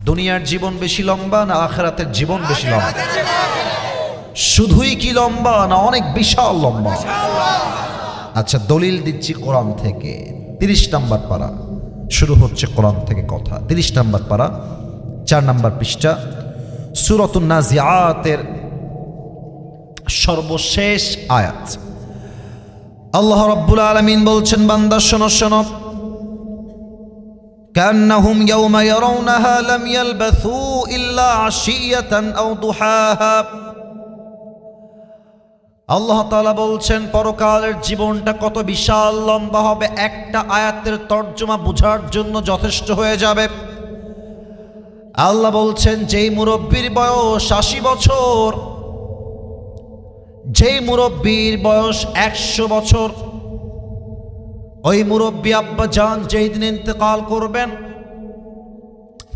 দুনিয়ার জীবন বেশি লম্বা না আখিরাতের জীবন বেশি লম্বা? শুধুই কি লম্বা না অনেক বিশাল লম্বা? আচ্ছা, দলিল দিচ্ছি কোরআন থেকে। 30 নম্বর পারা শুরু হচ্ছে কোরআন থেকে কথা। 30 নম্বর পারা 4 নম্বর পৃষ্ঠা, সূরাতুন নাজিআতের সর্বশেষ আয়াত। আল্লাহ রাব্বুল আলামিন বলছেন, বান্দা শোনো শোনো, কান্নাহুম ইয়াওমা ইয়ারাউনাহা লাম ইয়ালবাসু ইল্লা আশিয়াতান আও দুহাহা। আল্লাহ তাআলা বলছেন পরকালের জীবনটা কত বিশাল লম্বা হবে, একটা আয়াতের তর্জমা বোঝার জন্য যথেষ্ট হয়ে যাবে। আল্লাহ বলছেন যেই মুরব্বির বয়স 80 বছর, যেই মুরব্বির বয়স 100 বছর, ওই মুরব্বি আব্বা জান যেই দিন ইন্তেকাল করবেন,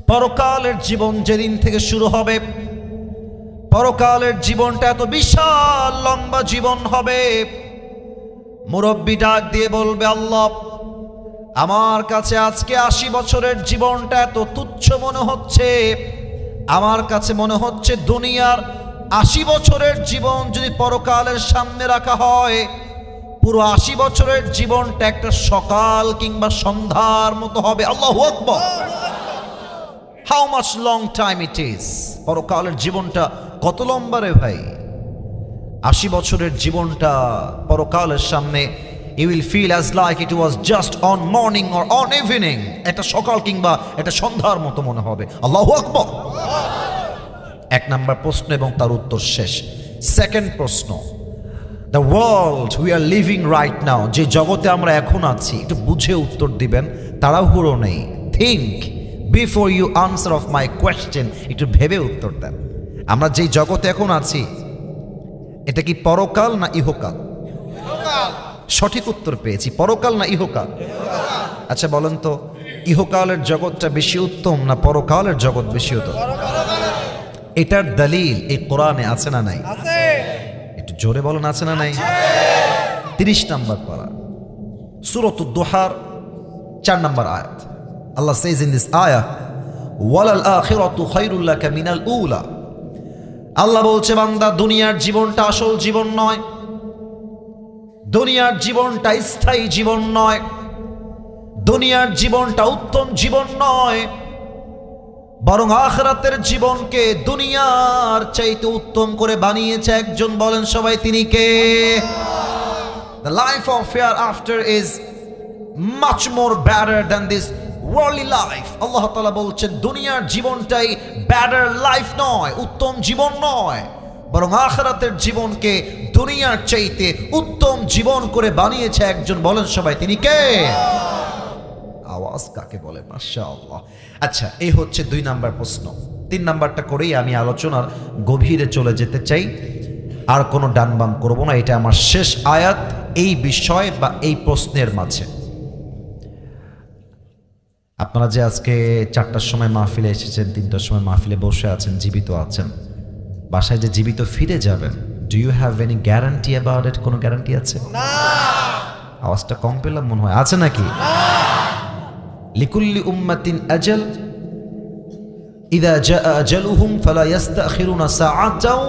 পরকালের জীবন যেদিন থেকে শুরু হবে, পরকালের জীবনটা এত বিশাল লম্বা জীবন হবে। মুরব্বি ডাক দিয়ে বলবে, আল্লাহ আমার কাছে আজকে 80 বছরের জীবনটা এত তুচ্ছ মনে হচ্ছে, আমার কাছে মনে হচ্ছে দুনিয়ার 80 বছরের জীবন যদি পরকালের সামনে রাখা হয়, পুরো 80 বছরের জীবনটা একটা সকাল কিংবা সন্ধ্যার মতো হবে। আল্লাহু আকবার! How much long time it is. পরকালের জীবনটা কত লম্বা রে ভাই! 80 বছরের জীবনটা পরকালের সামনে you will feel as like it was just on morning or on evening, এটা সকাল কিংবা এটা সন্ধ্যার মতো মনে হবে। আল্লাহু আকবার! 1 নাম্বার প্রশ্ন এবং তার উত্তর শেষ। সেকেন্ড প্রশ্ন, the world we are living right now, যে জগতে আমরা এখন আছি, একটু বুঝে উত্তর দিবেন, তাড়াহুড়ো নেই। think before you answer of my question, একটু ভেবে উত্তর দেন। আমরা যেই জগতে এখন আছি, এটা কি পরকাল না ইহকাল? সঠিক উত্তর পেয়েছি, পরকাল না ইহকাল? আচ্ছা বলেন তো, ইহকালের জগৎটা বেশি উত্তম না পরকালের জগৎ বেশি উত্তম? এটার দলিল এই কোরআনে আছে না নাই? একটু জোরে বলেন, আছে না নাই? 30 নম্বর পারা, সূরাতুদ দুহার 4 নম্বর আয়াত। Allah says in this ayah, ওয়ালাল আখিরাতু Khairul লাকা মিনাল উলা। আল্লাহ বলছে, বান্দা দুনিয়ার জীবনটা আসল জীবন নয়, দুনিয়ার জীবনটা স্থায়ী জীবন নয়, দুনিয়ার জীবনটা উত্তম জীবন নয়, বরং আখিরাতের জীবনকে দুনিয়ার চাইতে উত্তম করে বানিয়েছে একজন। বলেন সবাই, তিনি কে? The life of hereafter is much more better than this worldly life. আল্লাহ তাআলা বলছেন দুনিয়ার জীবনটাই better life নয়, উত্তম জীবন নয়, বরং আখিরাতের জীবনকে দুনিয়ার চাইতে উত্তম জীবন করে বানিয়েছে একজন। বলেন সবাই, তিনি কে? আওয়াজ কাকে বলে? মাশাআল্লাহ। আচ্ছা, এই হচ্ছে 2 নাম্বার প্রশ্ন। 3 নাম্বারটা করেই আমি আলোচনার গভীরে চলে যেতে চাই, আর কোনো ডান বাম করবো না। এটা আমার শেষ আয়াত এই বিষয় বা এই প্রশ্নের মাঝে। আপনারা যে আজকে 4টার সময় মাহফিলে এসেছেন, 3টার সময় মাহফিলে বসে আছেন, জীবিত আছেন, বাসায় যে জীবিত ফিরে যাবেন, do you have any guarantee about it? কোনো গ্যারান্টি আছে? না। আওয়াজটা কম পেলাম মনে হয়। আছে নাকি? লিকুল্লি উম্মাতিন আজাল, ইযা জাআ আজালুহুম ফালা ইস্তাখিরুনা সাআতাও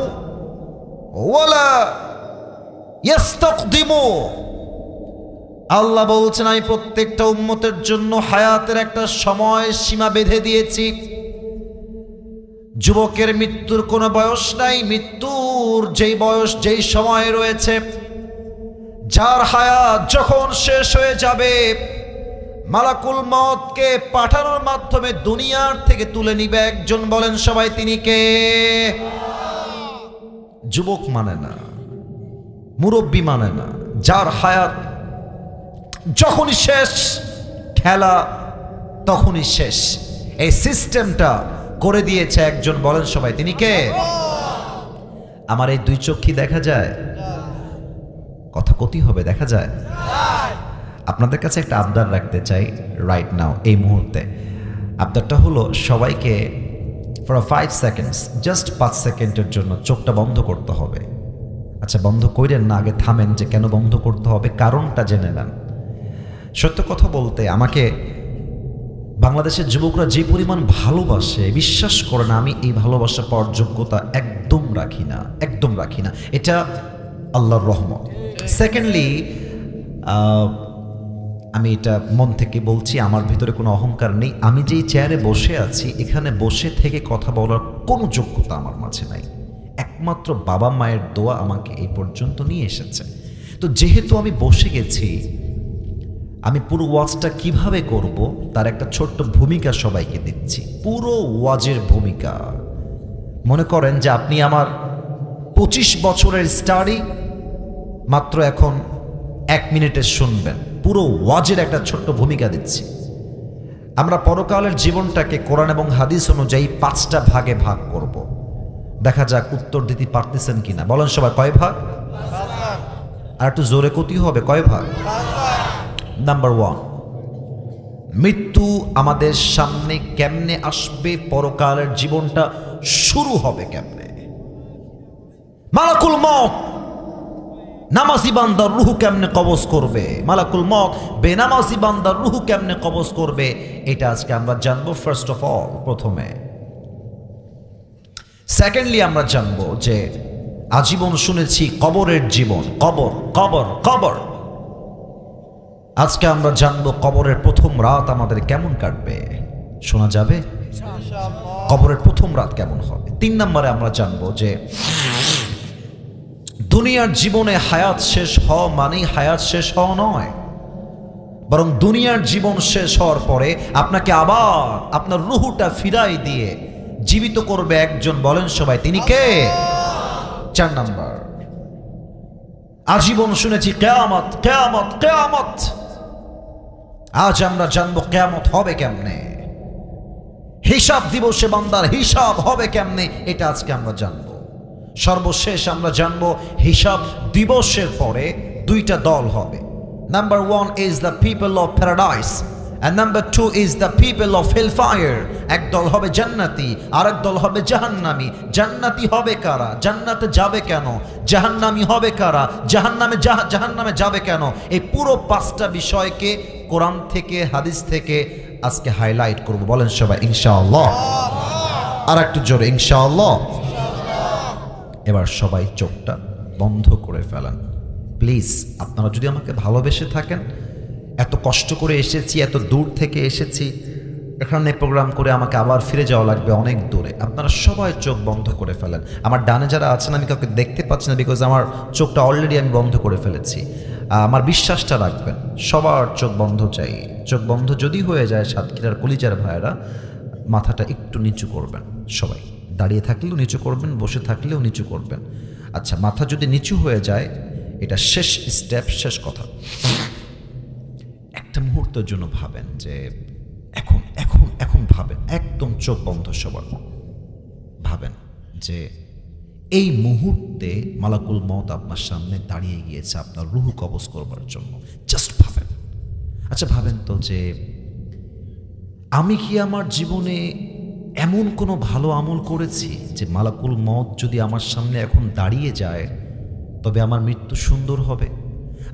ওয়ালা ইস্তাকদিমু। আল্লাহ বলছেন, আমি প্রত্যেকটা উম্মতের জন্য হায়াতের একটা সময় সীমা বেঁধে দিয়েছি। যুবকের মৃত্যুর কোনো বয়স নাই, মৃত্যুর যেই বয়স যেই সময় রয়েছে, যার হায়াত যখন শেষ হয়ে যাবে, মালাকুল মউতকে পাঠানোর মাধ্যমে দুনিয়ার থেকে তুলে নিবে একজন। বলেন সবাই, তিনি কে? যুবক মানে না, মুরব্বী মানে না, যার হায়াত যখনই শেষ, খেলা তখনই শেষ, এই সিস্টেমটা করে দিয়েছে একজন। বলেন সবাই, তিনি কে? আমার এই 2 চোখ কি দেখা যায়? কথা কতি হবে, দেখা যায়? আপনাদের কাছে একটা আবদার রাখতে চাই রাইট নাও, এই মুহূর্তে। আবদারটা হলো, সবাইকে ফর 5 সেকেন্ডস, জাস্ট 5 সেকেন্ডের জন্য চোখটা বন্ধ করতে হবে। আচ্ছা, বন্ধ কইরেন না, আগে থামেন, যে কেন বন্ধ করতে হবে কারণটা জেনে নেন। সত্য কথা বলতে আমাকে বাংলাদেশের যুবকরা যে পরিমাণ ভালোবাসে, বিশ্বাস করে না আমি এই ভালোবাসা পাওয়ার যোগ্যতা একদম রাখি না, এটা আল্লাহর রহমত। সেকেন্ডলি, আমি এটা মন থেকে বলছি, আমার ভিতরে কোনো অহংকার নেই। আমি যেই চেয়ারে বসে আছি, এখানে বসে থেকে কথা বলার কোনো যোগ্যতা আমার মাঝে নাই। একমাত্র বাবা মায়ের দোয়া আমাকে এই পর্যন্ত নিয়ে এসেছে। তো যেহেতু আমি বসে গেছি, আমি পুরো ওয়াজটা কিভাবে করব তার একটা ছোট্ট ভূমিকা সবাইকে দিচ্ছি। পুরো ওয়াজের ভূমিকা, মনে করেন যে আপনি আমার 25 বছরের স্টাডি মাত্র এখন 1 মিনিটে শুনবেন। পুরো ওয়াজের একটা ছোট্ট ভূমিকা দিচ্ছি। আমরা পরকালের জীবনটাকে কোরআন এবং হাদিস অনুযায়ী 5টা ভাগে ভাগ করব। দেখা যাক উত্তর দিতে পারতেছেন কিনা। বলেন সবাই, কয় ভাগ? আর একটু জোরে কতি হবে, কয় ভাগ? নাম্বার 1, মৃত্যু আমাদের সামনে কেমনে আসবে, পরকালের জীবনটা শুরু হবে কেমনে। মালাকুল মউত নামাজি বান্দার রূহ কেমনে কবজ করবে, মালাকুল মউত বেনামাজি বান্দার রূহ কেমনে কবজ করবে, এটা আজকে আমরা জানবো। ফার্স্ট অফ অল, প্রথমে। সেকেন্ডলি, আমরা জানবো যে আজীবন শুনেছি কবরের জীবন, কবর কবর কবর। আজকে আমরা জানবো কবরের প্রথম রাত আমাদের কেমন কাটবে। শোনা যাবে কবরের প্রথম রাত কেমন হবে। 3 নম্বরে আমরা জানবো যে দুনিয়ার জীবনে হায়াত শেষ হওয়া মানেই হায়াত শেষ হওয়া নয়, বরং দুনিয়ার জীবন শেষ হওয়ার পরে আপনাকে আবার আপনার রুহটা ফিরাই দিয়ে জীবিত করবে একজন। বলেন সবাই, তিনি কে? 4 নম্বর, আজীবন শুনেছি কিয়ামত কিয়ামত কিয়ামত। আজ আমরা জানবো কিয়ামত হবে কেমনে, হিসাব দিবসে বান্দার হিসাব হবে কেমনে, এটা আজকে আমরা জানবো। সর্বশেষ আমরা জানবো হিসাব দিবসের পরে 2টা দল হবে। Number 1 is the people of paradise and number 2 is the people of hellfire। এক দল হবে জান্নাতি, আরেক দল হবে জাহান্নামী। জান্নাতি হবে কারা? জান্নাতে যাবে কেন? জাহান্নামী হবে কারা? জাহান্নামে যাবে কেন? এই পুরো 5টা বিষয়কে কোরআন থেকে হাদিস থেকে আজকে হাইলাইট করব। বলেন সবাই ইনশাআল্লাহ। আর একটু জোরে ইনশাআল্লাহ। এবার সবাই চোখটা বন্ধ করে ফেলেন প্লিজ। আপনারা যদি আমাকে ভালোবেসে থাকেন, এত কষ্ট করে এসেছি, এত দূর থেকে এসেছি, এখানে প্রোগ্রাম করে আমাকে আবার ফিরে যাওয়া লাগবে অনেক দূরে। আপনারা সবাই চোখ বন্ধ করে ফেলেন। আমার ডানে যারা আছেন আমি কাউকে দেখতে পাচ্ছি না, বিকজ আমার চোখটা অলরেডি আমি বন্ধ করে ফেলেছি। আমার বিশ্বাসটা রাখবেন, সবার চোখ বন্ধ চাই। চোখ বন্ধ যদি হয়ে যায়, সাতক্ষীরার কলিজার ভাইয়েরা মাথাটা একটু নিচু করবেন। সবাই দাঁড়িয়ে থাকলেও নিচু করবেন, বসে থাকলেও নিচু করবেন। আচ্ছা, মাথা যদি নিচু হয়ে যায়, এটা শেষ স্টেপ, শেষ কথা। একটা মুহূর্তের জন্য ভাবেন যে এখন এখন এখন ভাবেন, একদম চোখ বন্ধ সবার, ভাবেন যে এই মুহূর্তে মালাকুল মউত আপনার সামনে দাঁড়িয়ে গিয়েছে আপনার রূহ কবজ করবার জন্য। জাস্ট ভাবেন। আচ্ছা ভাবেন তো যে আমি কি আমার জীবনে এমন কোনো ভালো আমল করেছি যে মালাকুল মউত যদি আমার সামনে এখন দাঁড়িয়ে যায় তবে আমার মৃত্যু সুন্দর হবে?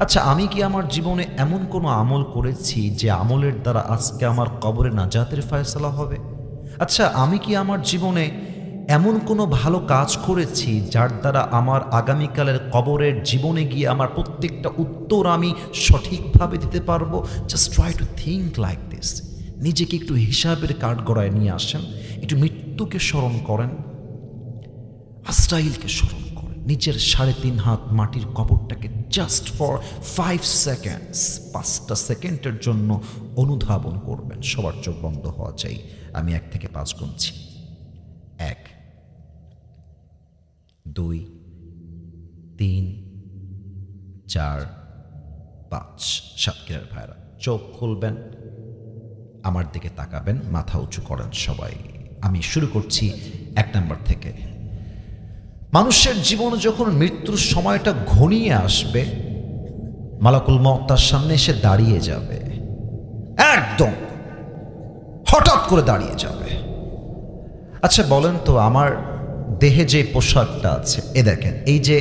আচ্ছা, আমি কি আমার জীবনে এমন কোনো আমল করেছি যে আমলের দ্বারা আজকে আমার কবরে নাজাতের ফয়সালা হবে? আচ্ছা, আমি কি আমার জীবনে এমন কোনো ভালো কাজ করেছি যার দ্বারা আমার আগামীকালের কবরের জীবনে গিয়ে আমার প্রত্যেকটা উত্তর আমি সঠিকভাবে দিতে পারবো? Just try to think like this. নিজেকে একটু হিসাবের কাঠগড়ায় নিয়ে আসেন, একটু মৃত্যুকে স্মরণ করেন, আজরাইলকে স্মরণ করেন, নিজের 3.5 হাত মাটির কবরটাকে জাস্ট ফর 5 সেকেন্ডস, 5টা সেকেন্ডের জন্য অনুধাবন করবেন। সবার চোখ বন্ধ হওয়া চাই। আমি 1 থেকে 5 গুনছি। 1, 2, 3, 4, 5। সাতক্ষীরার ভাইরা চোখ খুলবেন, আমার দিকে তাকাবেন, মাথা উঁচু করেন সবাই। আমি শুরু করছি 1 নাম্বার থেকে। মানুষের জীবনে যখন মৃত্যুর সময়টা ঘনিয়ে আসবে, মালাকুল মউত তার সামনে এসে দাঁড়িয়ে যাবে, একদম হঠাৎ করে দাঁড়িয়ে যাবে। আচ্ছা বলেন তো, আমার দেহে যে পোশাকটা আছে, এ দেখেন, এই যে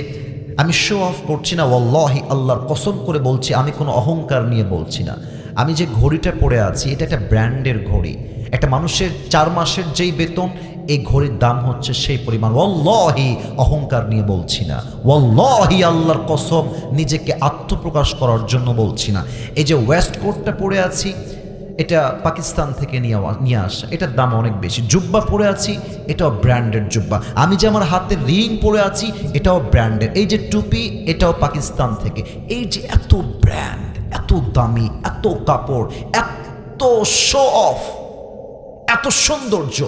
আমি শো অফ করছি না, ওয়াল্লাহি আল্লাহর কসম করে বলছি, আমি কোনো অহংকার নিয়ে বলছি না। আমি যে ঘড়িটা পরে আছি এটা একটা ব্র্যান্ডের ঘড়ি। একটা মানুষের 4 মাসের যেই বেতন, এই ঘড়ির দাম হচ্ছে সেই পরিমাণ। ওয়াল্লাহি, অহংকার নিয়ে বলছি না, ওয়াল্লাহি আল্লাহর কসম, নিজেকে আত্মপ্রকাশ করার জন্য বলছি না। এই যে ওয়েস্ট কোটটা পরে আছি, এটা পাকিস্তান থেকে নিয়ে আসা, এটার দাম অনেক বেশি। জুব্বা পরে আছি, এটাও ব্র্যান্ডেড জুব্বা। আমি যে আমার হাতে রিং পরে আছি, এটাও ব্র্যান্ডেড। এই যে টুপি, এটাও পাকিস্তান থেকে। এই যে এত ব্র্যান্ড, এত দামি, এত কাপড়, এত শো অফ, এত সৌন্দর্য,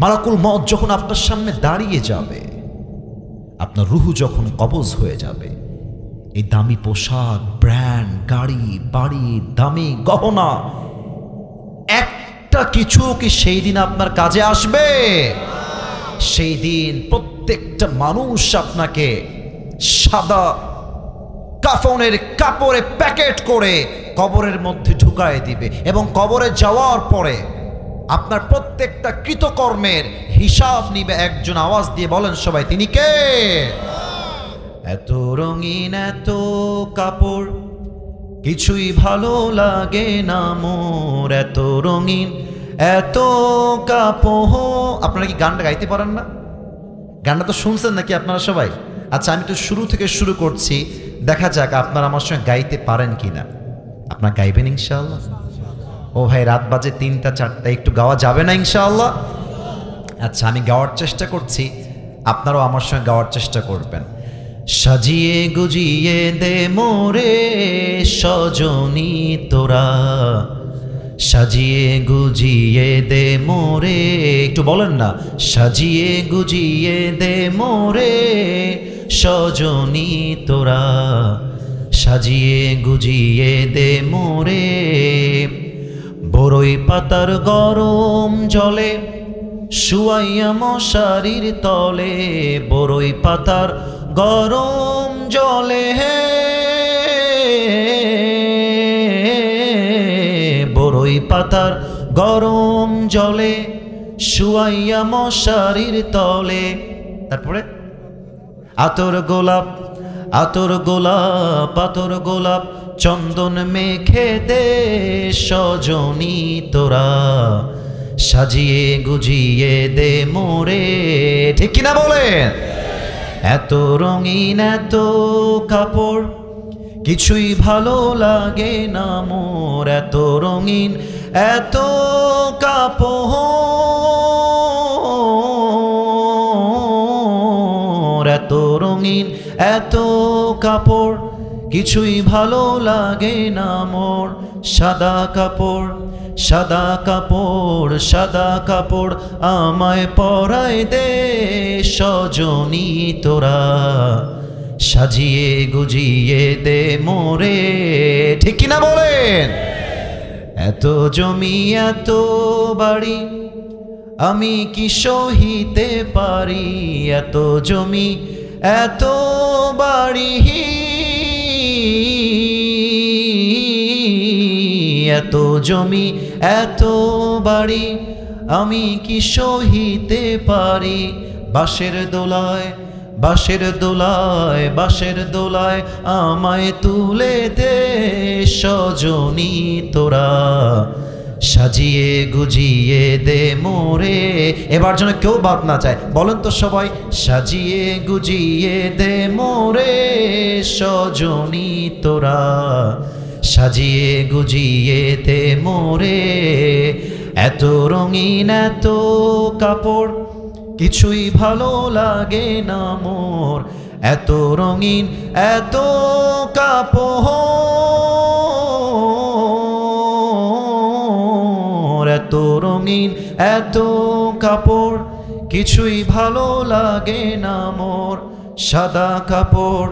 মালাকুল মউত যখন আপনার সামনে দাঁড়িয়ে যাবে, আপনার রুহু যখন কবজ হয়ে যাবে, এই দামি পোশাক, ব্র্যান্ড, গাড়ি, বাড়ি, দামি গহনা, একটা কিছু কি সেই দিন আপনার কাজে আসবে? সেই দিন প্রত্যেকটা মানুষ আপনাকে সাদা কাফনের কাপড়ে প্যাকেট করে কবরের মধ্যে ঢুকায় দিবে, এবং কবরে যাওয়ার পরে আপনার প্রত্যেকটা কৃতকর্মের হিসাব নিবে একজন। আওয়াজ দিয়ে বলেন সবাই, তিনি কে? এত রঙিন, এত কাপড়, কিছুই ভালো লাগে না মোর। এত রঙিন, এত কাপড়। আপনারা কি গানটা গাইতে পারেন না? গানটা তো শুনছেন নাকি আপনারা সবাই? আচ্ছা, আমি তো শুরু থেকে শুরু করছি, দেখা যাক আপনারা আমার সঙ্গে গাইতে পারেন কিনা। আপনারা গাইবেন ইনশাআল্লাহ? ও ভাই, রাত বাজে 3টা 4টা, একটু গাওয়া যাবে না ইনশাআল্লাহ? আচ্ছা, আমি গাওয়ার চেষ্টা করছি, আপনারাও আমার সঙ্গে গাওয়ার চেষ্টা করবেন। সাজিয়ে গুজিয়ে দে মোরে সজনী তোরা, সাজিয়ে গুজিয়ে দে মোরে, একটু বলেন না, সাজিয়ে গুজিয়ে দে মোরে সজনী তোরা, সাজিয়ে গুজিয়ে দে মোরে। বড়ই পাতার গরম জলে শুয়াইয়া মশারির তলে, বড়ই পাতার গরম জলে, বড়ই পাতার গরম জলে শুয়াইয়া মশারির তলে। তারপরে আতর গোলাপ, আতর গোলাপ, আতর গোলাপ চন্দন মেখে দে সজনী তোরা, সাজিয়ে গুজিয়ে দে মোরে। ঠিক কিনা বলেন? এত রঙিন, এত কাপড়, কিছুই ভালো লাগে না মোর। এত রঙিন, এত কাপড়, এত রঙিন, এত কাপড়, কিছুই ভালো লাগে না মোর। সাদা কাপড়, সাদা কাপড়, সাদা কাপড় আমায় পরায় দে সজনী তোরা, সাজিয়ে গুজিয়ে দে মোরে। ঠিক কিনা বলেন? এত জমি, এত বাড়ি, আমি কি সহিতে পারি? এত জমি, এত বাড়ি, এত জমি, এত বাড়ি, আমি কি সহিতে পারি? বাঁশের দোলায়, বাঁশের দোলায়, বাঁশের দোলায় আমায় তুলে দে সজনী তোরা, সাজিয়ে গুজিয়ে দে মোরে। এবার যেন কেউ বাদ না যায়, বলেন তো সবাই, সাজিয়ে গুজিয়ে দে মোরে সজনী তোরা, সাজিয়ে গুজিয়ে দে মোরে। এত রঙিন, এত কাপড়, কিছুই ভালো লাগে না মোর। এত রঙিন, এত কাপড়, এত রঙিন, এত কাপড়, কিছুই ভালো লাগে না মোর। সাদা কাপড়,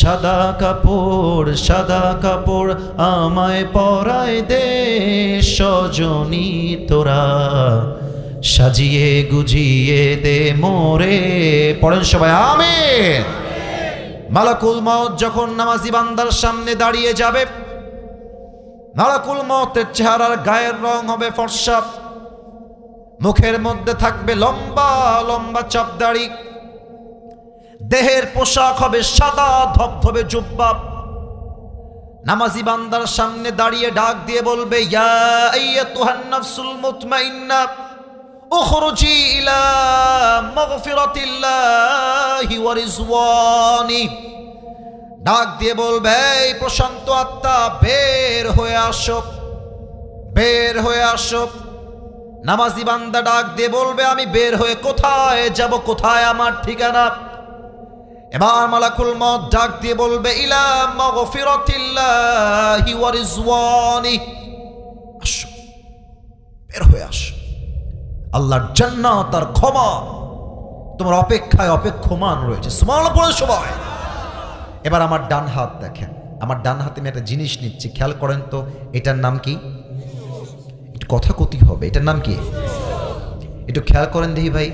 সাদা কাপড়, সাদা কাপড় আমায় পরায় দে সজনী তোরা, সাজিয়ে গুজিয়ে দে মোরে। পড়েন সবাই আমিন। মালাকুল মউত যখন নামাজি বান্দার সামনে দাঁড়িয়ে যাবে, মালাকুল মউতের চেহারার গায়ের রং হবে ফর্সা, মুখের মধ্যে থাকবে লম্বা লম্বা চাপদাড়ি, দেহের পোশাক হবে সাদা ধবধবে জুব্বা, নামাজি বান্দার সামনে দাঁড়িয়ে ডাক দিয়ে বলবে, ইয়া আইয়াতুহান নাফসুল মুতমাইন্না উখরুজি ইলা মাগফিরাতিল্লাহি ওয়া রিজওয়ানি। ডাক দিয়ে বলবে, এই প্রশান্ত আত্মা বের হয়ে আসো, বের হয়ে আসো। নামাজি বান্দা ডাক দিয়ে বলবে, আমি বের হয়ে কোথায় যাব, কোথায় আমার ঠিকানা? এবার মালাকুল মউত ডাক দিয়ে বলবে, ইলা মাগফিরাতিল্লাহি ওয়া রিজওয়ানি। আসো, বের হয়ে আসো, আল্লাহর জান্নাত আর ক্ষমা তোমার অপেক্ষায় অপেক্ষমান রয়েছে। সুবহানাল্লাহ পড়ে সবাই। এবার আমার ডান হাত দেখেন, আমার ডান হাতে আমি একটা জিনিস নিচ্ছি, খেয়াল করেন তো এটার নাম কি? একটু কথা কতি হবে, এটার নাম কি? একটু খেয়াল করেন দেখি ভাই,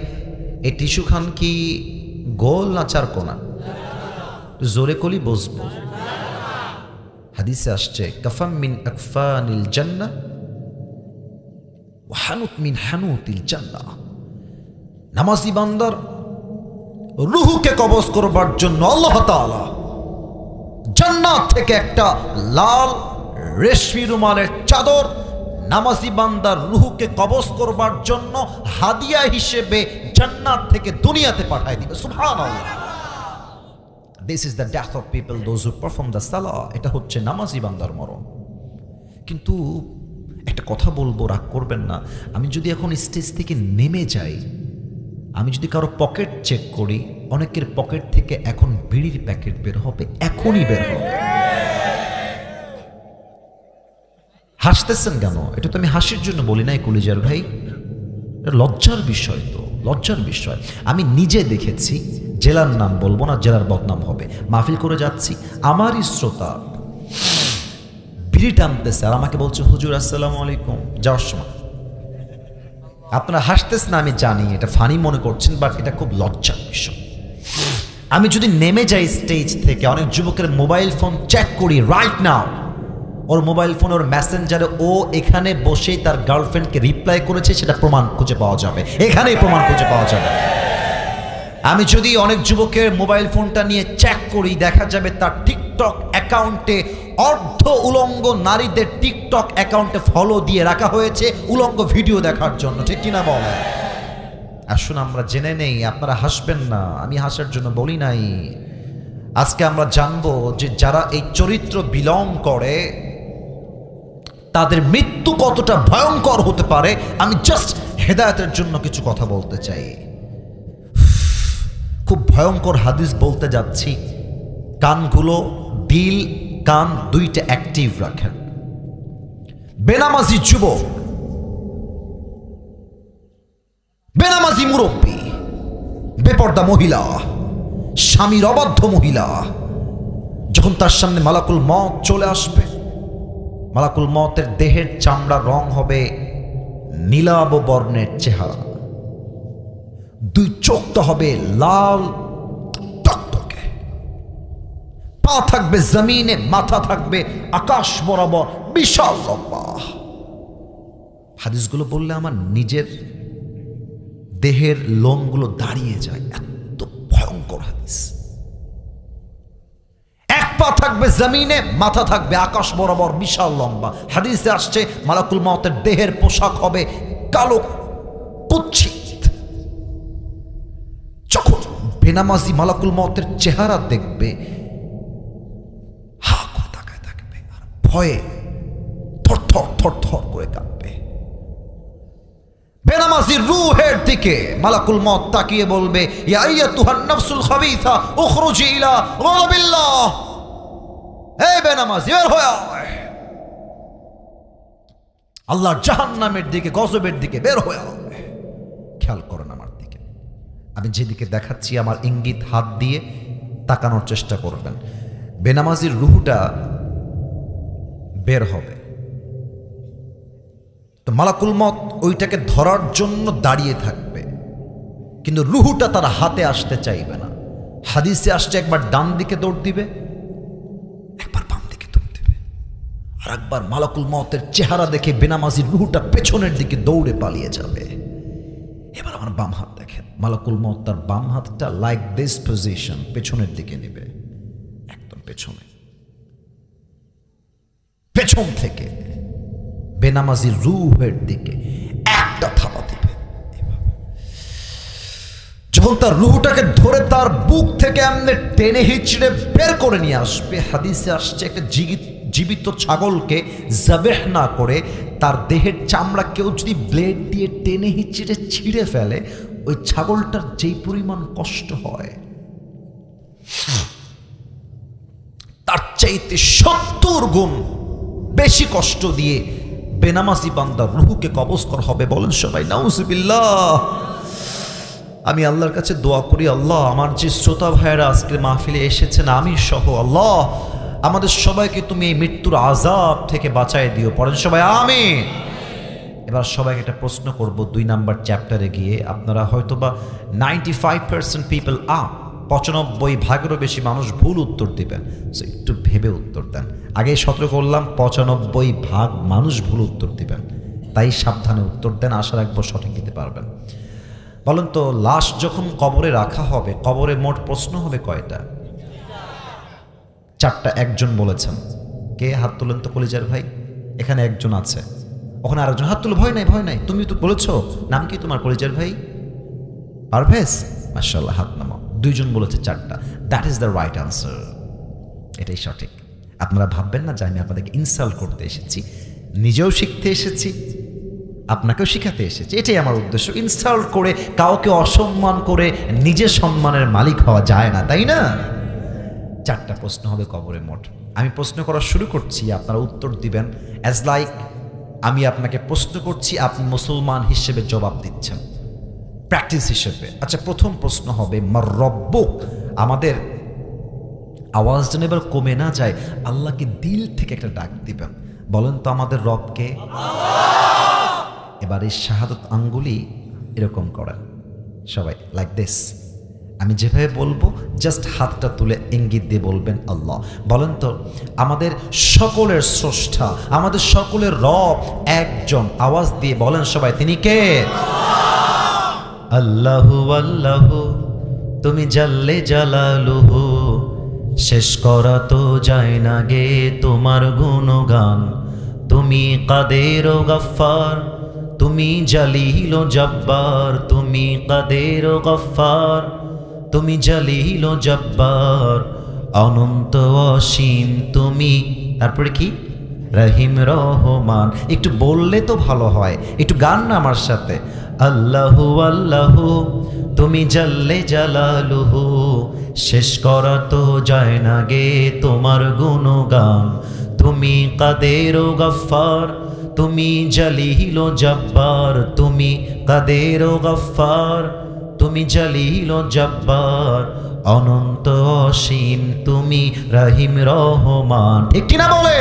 এই টিস্যু খান কি গোল না চারকোনা? জোরে কলি বসবো। হাদিসে আসছে, কাফাম মিন আকফানিল জান্নাহ ওয়া হানুত মিন হানুতিল জান্নাহ। নামাজি বান্দার রূহকে কবজ করবার জন্য আল্লাহ তাআলা জান্নাত থেকে একটা লাল রেশমি রুমালের চাদর নামাজি বান্দার রূহকে কবজ করবার জন্য হাদিয়া হিসেবে জান্নাত থেকে দুনিয়াতে পাঠায় দিবে। সুবহানাল্লাহ। This is the death of people, those who perform the salah. এটা হচ্ছে নামাজি বান্দার মরণ। কিন্তু একটা কথা বলবো, রাগ করবেন না, আমি যদি এখন স্টেজ থেকে নেমে যাই, আমি যদি কারো পকেট চেক করি, অনেকের পকেট থেকে এখন বিড়ির প্যাকেট বের হবে, এখনই বের হবে। হাসতেছেন কেন? এটা তো আমি হাসির জন্য বলি নাই কলিজার ভাই, লজ্জার বিষয়, তো লজ্জার বিষয়। আমি নিজে দেখেছি, জেলার নাম বলবো না, জেলার বদনাম হবে। মাহফিল করে যাচ্ছি, আমারই শ্রোতা বিড়ি টানতেছে আর আমাকে বলছে, হুজুর আসসালামু আলাইকুম, যাওয়ার সময়। আপনারা হাসতেছেন না, আমি জানি এটা ফানি মনে করছেন, বাট এটা খুব লজ্জার বিষয়। আমি যদি নেমে যাই স্টেজ থেকে, অনেক যুবকের মোবাইল ফোন চেক করি রাইট নাও, ওর মোবাইল ফোন, ওর মেসেঞ্জারে ও এখানে বসেই তার গার্লফ্রেন্ডকে রিপ্লাই করেছে, সেটা প্রমাণ খুঁজে পাওয়া যাবে, এখানেই প্রমাণ খুঁজে পাওয়া যাবে। আমি যদি অনেক যুবকের মোবাইল ফোনটা নিয়ে চেক করি, দেখা যাবে তার টিকটক অ্যাকাউন্টে অর্ধ উলঙ্গ নারীদের টিকটক অ্যাকাউন্টে ফলো দিয়ে রাখা হয়েছে উলঙ্গ ভিডিও দেখার জন্য, ঠিক কিনা বলে? আসুন আমরা জেনে নেই, আপনারা হাসবেন না, আমি হাসার জন্য বলি নাই। আজকে আমরা জানবো যে যারা এই চরিত্র বিলং করে তাদের মৃত্যু কতটা ভয়ঙ্কর হতে পারে। আমি জাস্ট হেদায়েতের জন্য কিছু কথা বলতে চাই। খুব ভয়ঙ্কর হাদিস বলতে যাচ্ছি, কানগুলো, দিল কান দুইটা অ্যাক্টিভ রাখেন। বেনামাজি যুবক, বেনামাজি মুরব্বী, বেপর্দা মহিলা, স্বামীর অবাধ্য মহিলা, যখন তার সামনে মালাকুল মউত চলে আসবে, মালাকুল মউতের দেহের চামড়া রং হবে নীলাভ বর্ণের চেহারা, দুই চোখটা হবে লাল টকটকে, পা থাকবে জমিনে, মাথা থাকবে আকাশ বরাবর, বিশাল লম্বা। হাদিসগুলো বললে আমার নিজের দেহের লোমগুলো দাঁড়িয়ে যায়, এত ভয়ঙ্কর হাদিস। এক পা থাকবে জমিনে, মাথা থাকবে আকাশ বরাবর, বিশাল লম্বা। হাদিসে আসছে মালাকুল মউতের দেহের পোশাক হবে কালো কুৎসিত। যখন বেনামাজি মালাকুল মউতের চেহারা দেখবে, হা করে তাকায় থাকবে আর ভয়ে থরথর থরথর করে কাঁপবে। বেনামাজির রূহের দিকে মালাকুল মউত তাকিয়ে বলবে, ইয়া আইয়াতুহান নাফসুল খাবিসা উখরুজি ইলা গাযাবিল্লাহ। হে বেনামাজি, বের হয়ে আয়, আল্লাহর জাহান্নামের দিকে, গজবের দিকে বের হয়ে আয়। খেয়াল করেন আমার দিকে, আমি যেদিকে দেখাচ্ছি আমার ইঙ্গিত হাত দিয়ে তাকানোর চেষ্টা করবেন। বেনামাজির রূহটা বের হবে, তো মালাকুল মউত ওইটাকে ধরার জন্য দাঁড়িয়ে থাকবে, কিন্তু রূহটা তার হাতে আসতে চাইবে না। হাদিসে আসছে একবার ডান দিকে দৌড় দিবে, একবার বাম দিকে দৌড় দিবে, আর একবার মালাকুল মউতের চেহারা দেখে বেনামাজির রূহটা পেছনের দিকে দৌড়ে পালিয়ে যাবে। এবার আমার বাম হাত দেখেন, মালাকুল মউত তার বাম হাতটা লাইক দিস পজিশন পেছনের দিকে নেবে, একদম পেছনে। পেছন থেকে বেনামাজি রূহের দিকে একটা থাবা দিবে। যখন তার রূহটাকে ধরে তার বুক থেকে এমনি টেনে হিচড়ে বের করে নিয়ে আসবে, হাদিসে আসছে একটা জীবিত ছাগলকে জাবেহ না করে তার দেহের চামড়া কেউ যদি ব্লেড দিয়ে টেনে হিচড়ে ছিঁড়ে ফেলে, ওই ছাগলটার যেই পরিমাণ কষ্ট হয় তার চাইতে 70 গুণ বেশি কষ্ট দিয়ে বেনামাজি বান্দার রূহকে কবজ করা হবে। বলেন সবাই নাউজুবিল্লাহ। আমি আল্লাহর কাছে দোয়া করি, আল্লাহ আমার যে শ্রোতা ভাইয়েরা আজকের মাহফিলে এসেছেন আমি সহ, আল্লাহ আমাদের সবাইকে তুমি এই মৃত্যুর আযাব থেকে বাঁচায় দিও। পড়েন সবাই আমিন। এবার সবাইকে একটা প্রশ্ন করব 2 নাম্বার চ্যাপ্টারে গিয়ে। আপনারা হয়তোবা 95% পিপল 95 বেশি মানুষ ভুল উত্তর দিবেন, একটু ভেবে উত্তর দেন। আগে সতর্ক করলাম 95 মানুষ ভুল উত্তর দিবেন, তাই সাবধানে উত্তর দেন, আশা রাখবো সঠিক দিতে পারবেন। বলেন তো, লাশ যখন কবরে রাখা হবে, কবরে মোট প্রশ্ন হবে কয়টা? 4টা। একজন বলেছেন। কে? হাত তোলেন তো কলিজার ভাই। এখানে একজন আছে, ওখানে আরেকজন হাত তুলো। ভয় নাই, ভয় নাই, তুমি তো বলেছো। নাম কি তোমার কলিজার ভাই? পারভেজ, মাশাআল্লাহ, হাত নামাও। 2 জন বলেছে 4টা। That is the right answer, এটাই সঠিক। আপনারা ভাববেন না যে আমি আপনাদেরকে ইনসাল্ট করতে এসেছি, নিজেও শিখতে এসেছি, আপনাকেও শিখাতে এসেছি, এটাই আমার উদ্দেশ্য। ইনসাল্ট করে, কাউকে অসম্মান করে নিজের সম্মানের মালিক হওয়া যায় না, তাই না? 4টা প্রশ্ন হবে কবরে মোট। আমি প্রশ্ন করা শুরু করছি, আপনারা উত্তর দিবেন অ্যাজ লাইক আমি আপনাকে প্রশ্ন করছি, আপনি মুসলমান হিসেবে জবাব দিচ্ছেন, প্র্যাকটিস হিসেবে। আচ্ছা, প্রথম প্রশ্ন হবে মার রব্বুক। আমাদের আওয়াজ যেন এবার কমে না যায়, আল্লাহকে দিল থেকে একটা ডাক দিবেন। বলেন তো আমাদের রবকে। এবার এই শাহাদাত আঙ্গুলি এরকম করেন সবাই, লাইক দিস। আমি যেভাবে বলবো জাস্ট হাতটা তুলে ইঙ্গিত দিয়ে বলবেন আল্লাহ। বলেন তো আমাদের সকলের স্রষ্টা, আমাদের সকলের রব একজন। আওয়াজ দিয়ে বলেন সবাই, তিনি কে? আল্লাহু আল্লাহু, তুমি জাল্লে জালালুহু, শেষ করা তো যায় না গে তোমার গুণগান। তুমি কাদের ও গফফার, তুমি জালিল ও জব্বার, তুমি কাদের ও গফফার, তুমি জালিল ও জব্বার, অনন্ত অসীম তুমি। তারপরে কি? রহিম রহমান। একটু বললে তো ভালো হয়, একটু গান না আমার সাথে। আল্লাহু আল্লাহু, তুমি জাল্লে জালালুহু, শেষ করা তো যায় না গে তোমার গুণগান। তুমি কাদের ও গফফার, তুমি জালিল ও জব্বার, তুমি কাদের ও গফফার, তুমি জালিল ও জব্বার, অনন্ত অসীম তুমি রহিম রহমান। ঠিক কিনা বলে?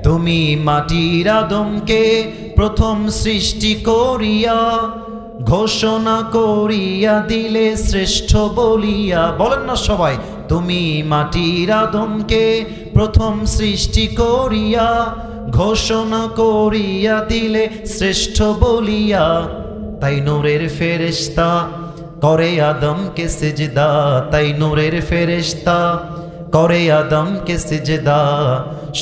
তুমি মাটির আদমকে প্রথম সৃষ্টি করিয়া ঘোষণা করিয়া দিলে শ্রেষ্ঠ বলিয়া। বলেন না সবাই, তুমি মাটির আদমকে প্রথম সৃষ্টি করিয়া ঘোষণা করিয়া দিলে শ্রেষ্ঠ বলিয়া। তাই নূরের ফেরেশতা করে আদমকে সিজদা, তাই নূরের ফেরেশতা করে আদমকে সিজদা।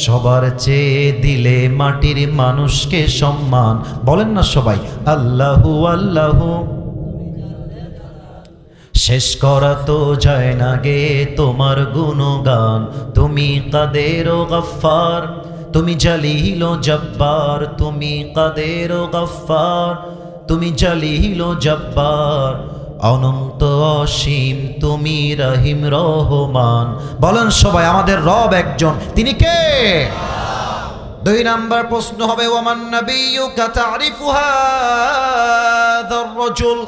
সবার চেয়ে দিলে মাটির মানুষকে সম্মান। বলেন না সবাই, আল্লাহু আল্লাহু, শেষ করা তো যায় না গে তোমার গুণগান। তুমি কাদের ও গফফার, তুমি জালিল ও জব্বার, তুমি কাদের ও গফফার, তুমি জালিল ও জব্বার, অনন্ত অসীম তুমি রহিম রহমান। বলেন সবাই আমাদের রব একজন, তিনি কে? 2 নাম্বার প্রশ্ন হবে ওয়ামান নাবিয়্যুকা তা'রিফু হাযার রাজুল।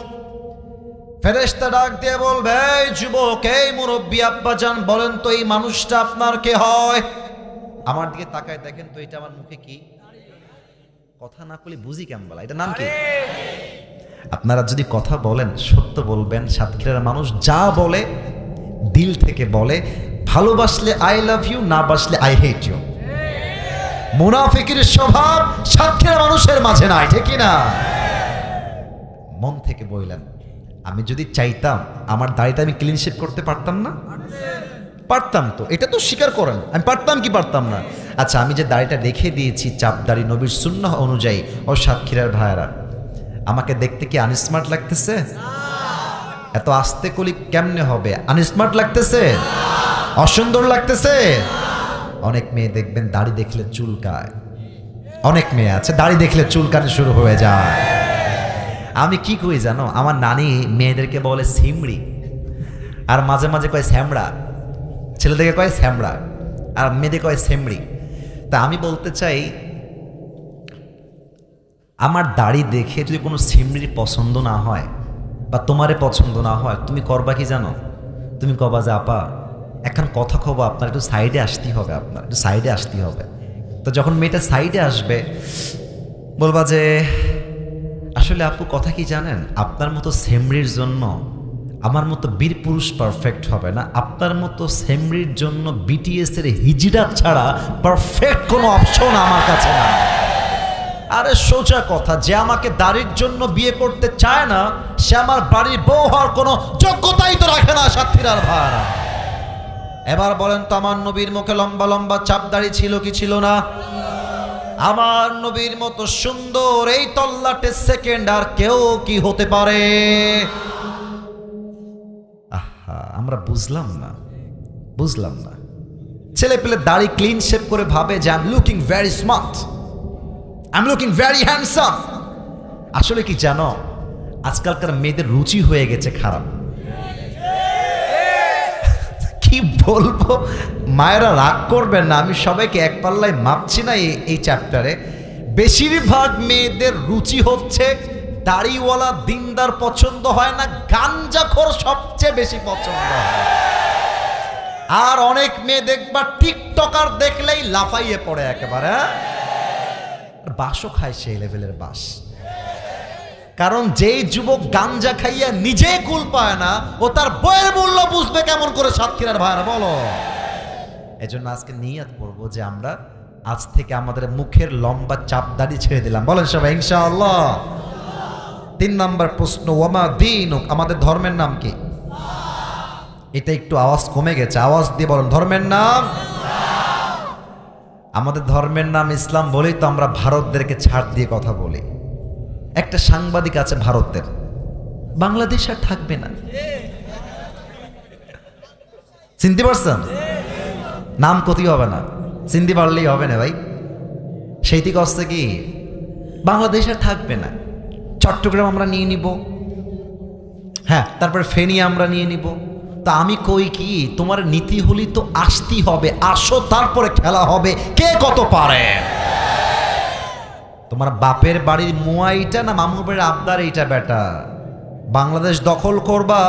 ফেরেশতা ডাক দিয়ে বলবে, এই যুবক, এই মুরব্বী আব্বাজান, বলেন তো এই মানুষটা আপনার কে হয়? আমার দিকে তাকায় দেখেন তো, এটা আমার মুখে কি? কথা না বলে বুঝি কেমন বলা, এটা নাম কি? আপনারা যদি কথা বলেন সত্য বলবেন। সাতক্ষীরার মানুষ যা বলে দিল থেকে বলে। ভালোবাসলে আই লাভ ইউ, না বাসলে আই হেট ইউ। মুনাফিকের স্বভাব সাতক্ষীরার মানুষের মাঝে নাই, ঠিক না? মন থেকে বললেন। আমি যদি চাইতাম আমার দাড়িটা আমি ক্লিন শেভ করতে পারতাম না? পারতাম তো, এটা তো স্বীকার করেন। আমি পারতাম কি পারতাম না? আচ্ছা, আমি যে দাড়িটা রেখে দিয়েছি চাপ দাড়ি নবীর সুন্নাহ অনুযায়ী, ও সাতক্ষীরার ভাইয়েরা, আমাকে দেখতে কি আনস্মার্ট লাগতেছে? এত আস্তে কলি কেমনে হবে? আনস্মার্ট লাগতেছে? অসুন্দর লাগতেছে? অনেক মেয়ে দেখবেন দাড়ি দেখলে চুলকায়, অনেক মেয়ে আছে দাড়ি দেখলে চুলকানো শুরু হয়ে যায়। আমি কি করি জানো, আমার নানি মেয়েদেরকে বলে সিমড়ি, আর মাঝে মাঝে কয় শ্যামড়া, ছেলেদেরকে কয় শ্যামড়া আর মেয়েদের কয় সেমড়ি। তা আমি বলতে চাই, আমার দাড়ি দেখে যদি কোনো সিমড়ির পছন্দ না হয় বা তোমারে পছন্দ না হয়, তুমি করবা কি জানো? তুমি কবা যে আপা এখন কথা কব, আপনার একটু সাইডে আসতেই হবে, আপনার একটু সাইডে আসতেই হবে। তো যখন মেয়েটা সাইডে আসবে বলবা যে আসলে আপু কথা কি জানেন, আপনার মতো সেমরির জন্য আমার মতো বীর পুরুষ পারফেক্ট হবে না, আপনার মতো সেমরির জন্য বিটিএস এর হিজড়া ছাড়া পারফেক্ট কোনো অপশন আমার কাছে না। আরে সোজা কথা, যে আমাকে দাড়ির জন্য বিয়ে করতে চায় না সে আমার বাড়ির বউ হওয়ার কোনো যোগ্যতাই তো রাখে না। সাতক্ষীরার ভাড়া, এবার বলেন তো আমার নবীর মুখে লম্বা লম্বা চাপ দাড়ি ছিল কি ছিল না? আমার নবীর মতো সুন্দর এই তল্লাটে সেকেন্ড আর কেউ কি হতে পারে? আহা, আমরা বুঝলাম না। ছেলে পেলে দাড়ি ক্লিন শেপ করে ভাবে যে I am looking very smart, I am looking very handsome. আসলে কি জানো, আজকালকার মেয়েদের রুচি হয়ে গেছে খারাপ। কি বলবো, মায়েরা রাগ করবেন না, আমি সবাইকে এক পাল্লায় মাপছি না। এই চ্যাপ্টারে বেশিরভাগ মেয়েদের রুচি হচ্ছে দাড়িওয়ালা দিনদার পছন্দ হয় না, গাঞ্জাখোর সবচেয়ে বেশি পছন্দ হয়। আর অনেক মেয়ে দেখবা টিকটকার দেখলেই লাফাইয়ে পড়ে একেবারে, বাসও খায় সেই লেভেলের বাস। কারণ যেই যুবক গাঞ্জা খাইয়া নিজে কুল পায় না, ও তার বইয়ের মূল্য বুঝবে কেমন করে? সাতক্ষীরার ভাইরা বলো। এজন্য আজকে নিয়ত করব যে আমরা আজ থেকে আমাদের মুখের লম্বা চাপ দাড়ি ছেড়ে দিলাম। বলেন সবাই ইনশাআল্লাহ। 3 নম্বর প্রশ্ন, ওয়ামা দীনুক, আমাদের ধর্মের নাম কি? এটা একটু আওয়াজ কমে গেছে, আওয়াজ দিয়ে বলেন ধর্মের নাম। আমাদের ধর্মের নাম ইসলাম বলেই তো আমরা ভারতদেরকে ছাড় দিয়ে কথা বলি। একটা সাংবাদিক আছে ভারতের, বাংলাদেশ আর থাকবে না, চিনতে পারছেন? নাম ক্ষতি হবে না, চিনতে পারলেই হবে না ভাই। সেই থেকে আসছে কি বাংলাদেশ আর থাকবে না, চট্টগ্রাম আমরা নিয়ে নিব, হ্যাঁ, তারপরে ফেনী আমরা নিয়ে নিব। তা আমি কই কি, তোমার নীতি হলি তো আসতেই হবে, আসো তারপরে খেলা হবে কে কত পারে। তোমার বাপের বাড়ির মুয়া এইটা না মামুর বাড়ির আবদার এইটা? বেটা, বাংলাদেশ দখল করবা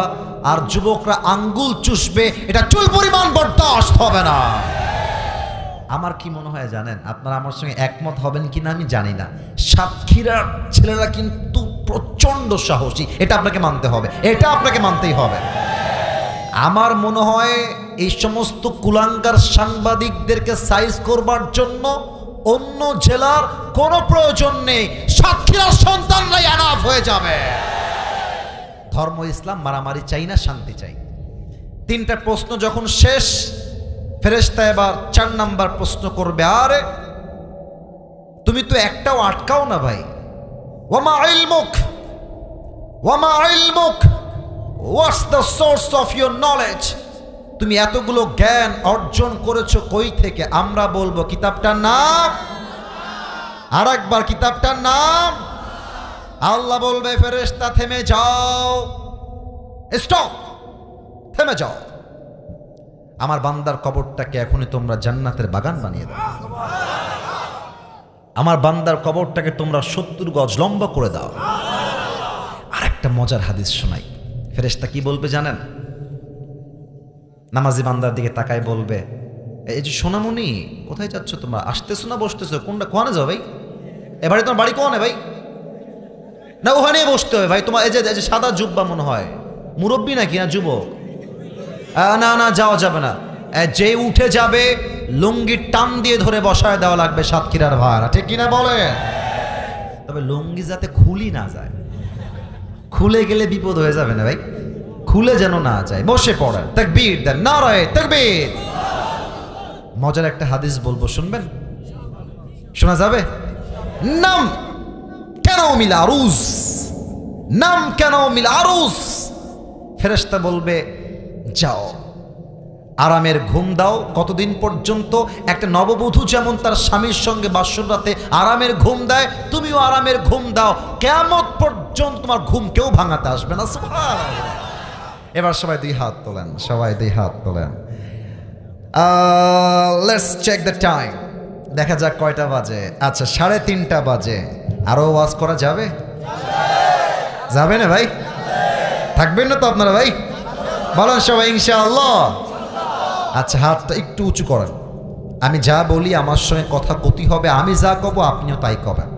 আর যুবকরা আঙ্গুল চুষবে, এটা চুল পরিমাণ বরদাস্ত হবে না। আমার কি মনে হয় জানেন, আপনারা আমার সঙ্গে একমত হবেন কিনা আমি জানি না, সাতক্ষীরার ছেলেরা কিন্তু প্রচন্ড সাহসী, এটা আপনাকে মানতে হবে, এটা আপনাকে মানতেই হবে। আমার মনে হয় এই সমস্ত কুলাঙ্গার সাংবাদিকদেরকে সাইজ করবার জন্য অন্য জেলার কোনো প্রয়োজন নেই, সাতক্ষীরার সন্তানরাই এনাফ হয়ে যাবে। ধর্ম ইসলাম, মারামারি চাই না, শান্তি চাই। 3টা প্রশ্ন যখন শেষ, ফেরেশতা এবার 4 নাম্বার প্রশ্ন করবে, আরে তুমি তো একটাও আটকাও না ভাই। ওয়ামা ইলমুক, ওয়ামা ইলমুক, what's the source of your knowledge? তুমি এতগুলো জ্ঞান অর্জন করেছো কই থেকে? আমরা বলবো কিতাবটার নাম। আর একবার কিতাবটার নাম। আল্লাহ বলবে ফেরেশতা থেমে যাও, স্টপ, থেমে যাও। আমার বান্দার কবরটাকে এখনই তোমরা জান্নাতের বাগান বানিয়ে দাও, আমার বান্দার কবরটাকে তোমরা 70 গজ লম্বা করে দাও। আর একটা মজার হাদিস শোনাই, ফেরেশতা কি বলবে জানেন? নামাজি বান্দার দিকে তাকায় বলবে, এই যে সোনামণি, কোথায় যাচ্ছ তোমরা? আসতেছো না বসতেছো? কোনটা কোয়ানে যাও ভাই? এবারে তোমার বাড়ি কোয়ানে ভাই? না ওখানে বসতে হবে ভাই। তোমার এই যে সাদা জুব্বা মনে হয় মুরব্বী নাকি না যুবক? না না, যাওয়া যাবে না। যে উঠে যাবে লুঙ্গির টান দিয়ে ধরে বসায় দেওয়া লাগবে সাতক্ষীরার ভাড়া, ঠিক কিনা বলে? তবে লুঙ্গি যাতে খুলি না যায়, খুলে গেলে বিপদ হয়ে যাবে না ভাই, খুলে যেন না যায়। বসে পড়েন, তাকবীর দেন, নারায়ে তাকবীর। মজার একটা হাদিস বলবো, শুনবেন? শোনা যাবে? নাম কেন মিল আরুস, নাম কেন মিল আরুস। ফেরেশতা বলবে যাও আরামের ঘুম দাও। কতদিন পর্যন্ত? একটা নববধূ যেমন তার স্বামীর সঙ্গে বাসর রাতে আরামের ঘুম দেয়, তুমিও আরামের ঘুম দাও, কিয়ামত পর্যন্ত তোমার ঘুম কেউ ভাঙাতে আসবে না। সুবহানাল্লাহ। এবার সবাই দুই হাত তোলেন, সবাই দুই হাত তোলেন। লেটস চেক দ্য টাইম, দেখা যাক কয়টা বাজে। আচ্ছা 3:30 বাজে। আরো ওয়াজ করা যাবে? যাবে না ভাই? থাকবেন না তো আপনারা ভাই? বলেন সবাই ইনশাআল্লাহ। আচ্ছা হাতটা একটু উঁচু করেন। আমি যা বলি আমার সঙ্গে কথা কতি হবে, আমি যা কব আপনিও তাই কবেন।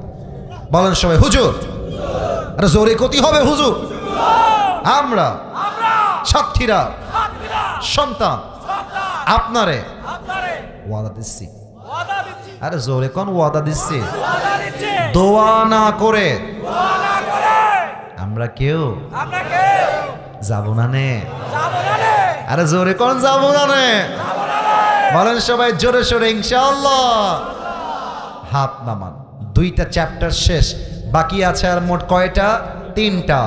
বলেন সবাই হুজুর। আরে জোরে কতি হবে হুজুর। আমরা সাক্ষীরা সন্তান আপনারে ওয়াদা দিচ্ছি। আরে জোরে কোন ওয়াদা দিচ্ছি? দোয়া না করে আমরা কেউ যাব না নে। আরে জোরে কোন যাব না নে? বলেন সবাই জোরে সোরে ইনশাআল্লাহ। হাত নামান। 2টা চ্যাপ্টার শেষ, বাকি আছে আর মোট কয়টা? 3টা।